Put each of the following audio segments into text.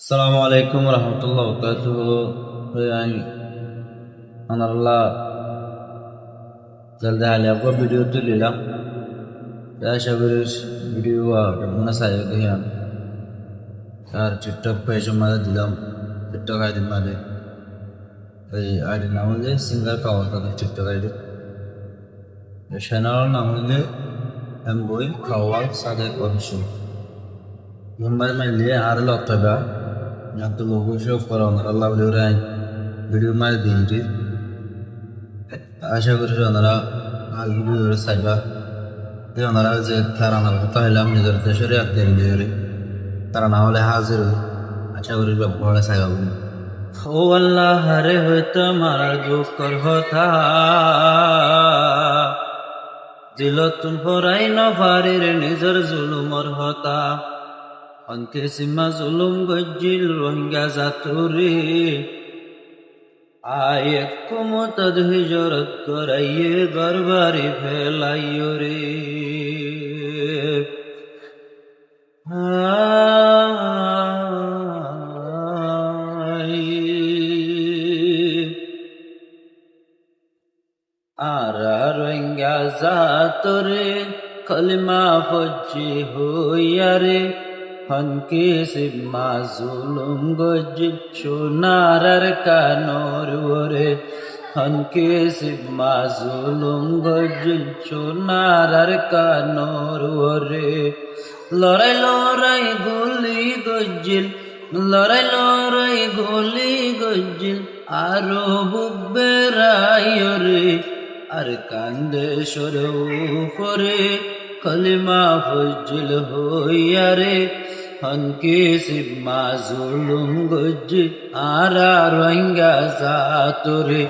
আসসালামু আলাইকুম রহমতুল্লাহ বরকাতুহ। আমি আনাল্লাহ জলদি হালে आपको वीडियो तो लीला आशा करी वीडियो मना सायो कहियान আর টিকটক পেজ মাঝে দিলাম টিকটক আইডি মাঝে এই আইডি নাম হলে সিঙ্গার পাওয়ার কথা টিকটক আইডি চ্যানেল নাম হলে এমবই খাওয়াল সাদেক অফিসিয়াল মুম্বাই মাইলে আর লতবা যত লোক সব করা আল্লাহ ভিডিও মাঝে দিনটি আশা করি ওনারা আর ভিডিও চাইবা ওনারা যে তারা আমার কথা হইলাম নিজের দেশের একদিন তারা না হলে হাজির আশা করি বড় চাইবা ও আল্লাহ হরে হইতো আমার দুঃখর হতা দিল তুম হরাই নফারির নিজের জুলুমর হতা অন্তে সীমা জুলুম গজ্জিল রোহিঙ্গা জাতুরি আয় কুমতদ হিজরত করাইয়ে গরবারি ফেলাইও রে আর রোহিঙ্গা জাতুরি কলিমা ফজ্জি হইয়া রে হনকে সিম্মা জুলুম গজ্জিল সোনার কানর ওরে হনকে সিম্মা জুলুম গজ্জিল সোনার কানর ওরে লড়াই লড়াই গুলি গজ্জিল লড়াই লড়াই গুলি গজ্জিল আরো বুক বেড়াই রে আর কান্দে সরে উপরে কলিমা ফজ্জিল হইয়া রে হনকে সিম্মা জুলুম গজ্জিল আর রোহিঙ্গা জাতুরে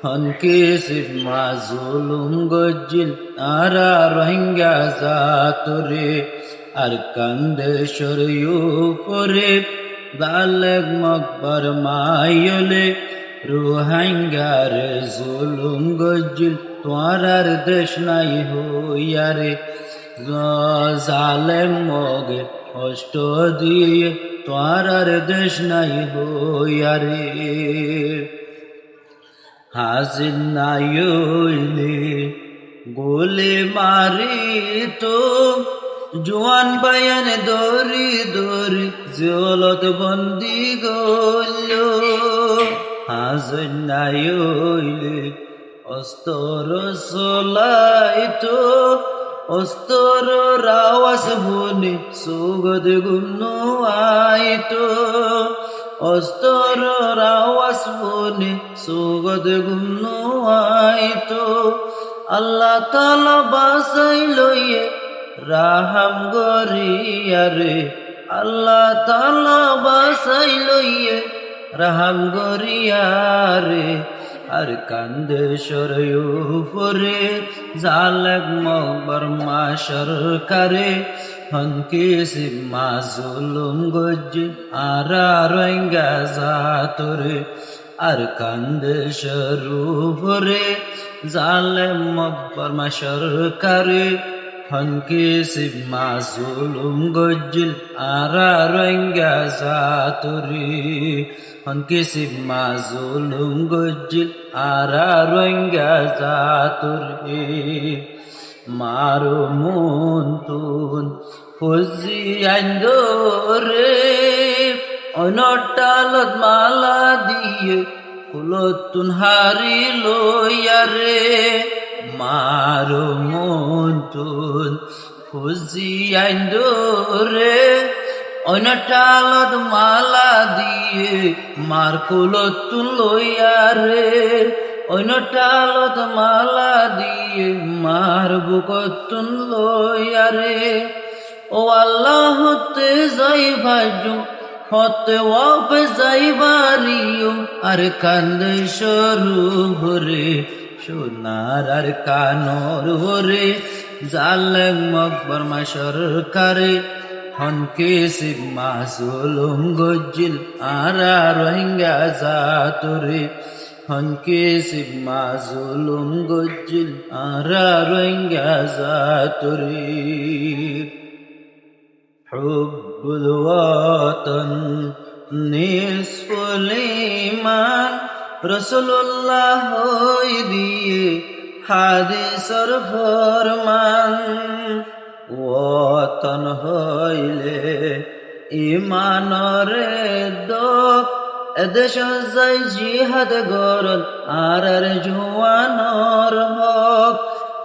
হনকে সিম্মা জুলুম গজ্জিল আর রোহিঙ্গা জাতুরে আর কান্দে সরে উপরে বালেগ মকবর মাইলে রোহিঙ্গার জুলুম গজ্জিল তোমার দেশ নাই হইয়া রে জালেম মগে কষ্ট দিয়ে তোমার দেশ নাই হইয়া রে হাজির নাই হইলে গোলে মারি তো জোয়ান বায়ান দরি দরি জলত বন্দি গল হাজির নাই হইলে অস্তর চলাইতো অস্তর রাওয়াস বনে সুগদ গুনো আইতো অস্তর রাওয়াস বনে সুগদ গুনো আইতো আল্লাহ তাআলা বাসাই লইয়ে রাহাম গরিয়া রে আল্লাহ তাআলা বাসাই লইয়ে রাহাম গরিয়া রে আর কান্দে সরে উপরে জালেক মকবর মা সরকারে হনকে সিম্মা জুলুম গজ্জিল আর রোহিঙ্গা জাতুরে আর কান্দে সরে উপরে জালেক মকবর মা সরকারে হনকে সিম্মা জুলুম গজ্জিল আর রোহিঙ্গা জাতুরে হনকে সিম্মা জুলুম গজ্জিল আর রোহিঙ্গা জাতুরে মারো মন তুন ফজি আইন্দরে অনটালত মালা দিয়ে কুলতুন হারি লইয়া রে মারো মন তুন ফজি আইন্দরে অনটালত মালা দিয়ে মার কুলতুন লইয়া রে অনটালত মালা দিয়ে মার বুকতুন লইয়া রে ও আল্লাহ হতে যাই ভাজু হতে ওয়াপে যাই বাড়িও আর কান্দে সরু ভরে সোনার আর কানর ভরে জালেম মকবর মা সরকারে হনকে সিম্মা জুলুম গজ্জিল আর রোহিঙ্গা জাতুরে হনকে সিম্মা জুলুম গজ্জিল আর রোহিঙ্গা জাতুরে হুব্বুল ওয়াতন নিসফুল ঈমান রাসূলুল্লাহ হই দিয়ে হাদিসর ফরমান ওতন হইলে ইমানরে দোক এদেশ যাই জিহাদ গরল আর জুয়ানর হক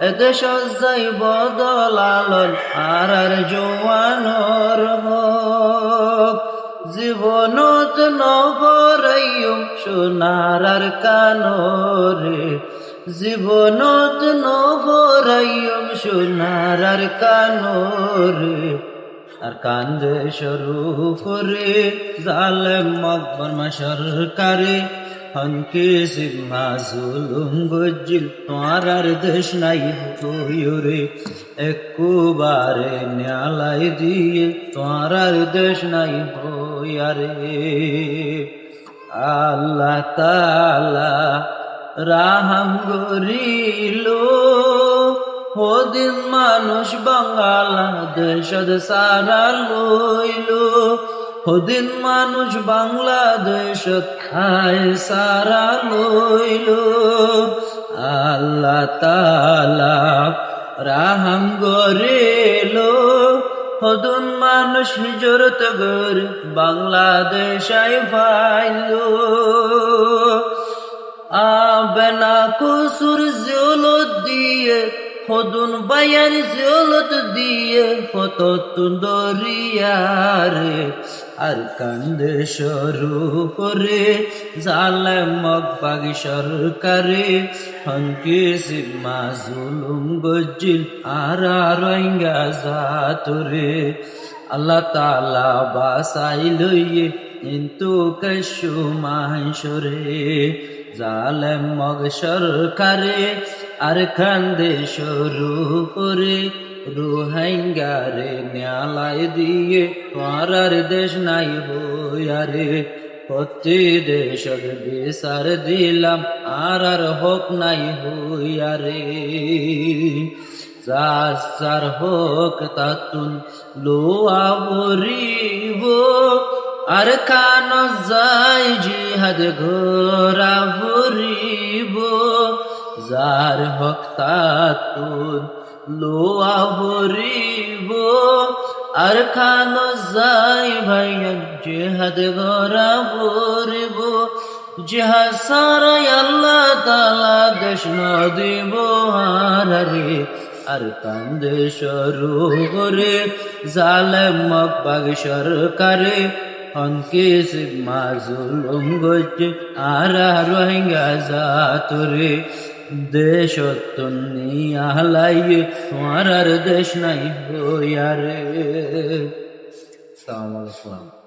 এদেশ যাই বদল আলল আর জুয়ানর হক জীবনত নভরাইম সোনার কানরে জীবনত নভরাইম সোনার কানরে আর কান্দে শরুফরে জালেম মকবর সরকারে হনকে সিগমা জুলুম গজিল তোমার দেশ নাই হইরে একবারে ন্যালাই দিয়ে তোমার দেশ নাই হইয়ারে আল্লাহ তাআলা রাহাম গরিলো ওদিন মানুষ বাংলাদেশত সারা লইলো ওদিন মানুষ বাংলাদেশত খায় সারা লইলো আল্লাহ তাআলা রাহাম গরিলো ওদিন মানুষ নিজরত গরে বাংলাদেশ আই পাইলো আবেনা কুসুর জলত দিয়ে হদুন বায়ান জলত দিয়ে ফততুন দরিয়ারে আর কান্দে শরুফরে জালেম মকবাগ সরকারে হনকে সিগমা জুলুম গজিল আর রোহিঙ্গা জাতরে আল্লাহ তাআলা বাসাই লইয়ে কিন্তু কশু মাহশরে জালেম মগ সরকারে আর কান্দে শরুফরে রোহিঙ্গারে ন্যালাই দিয়ে তোমার দেশ নাই হইয়ারে প্রতি দেশত বিচার দিলাম আর হক নাই হইয়ারে যার হক তাতুন লোয়া ভরিব আর কান যাই জিহাদ ঘোরা ভরিব যার হক তাতুন লোয়া ভরিব আর খান যাই ভাইয়া জিহাদ ঘোরা ভরিব জিহাদ সারাই আল্লাহ তাআলা দেশ নদিব হারে আর কান্দে শরুফরে জালেম মকবাগ সরকারে হনকে সিগমা জুলুম গজে আর রোহিঙ্গা জাতরে দেশত নিয়া লাইয়ে তোমার দেশ নাই হইয়ারে। আসসালামু আলাইকুম।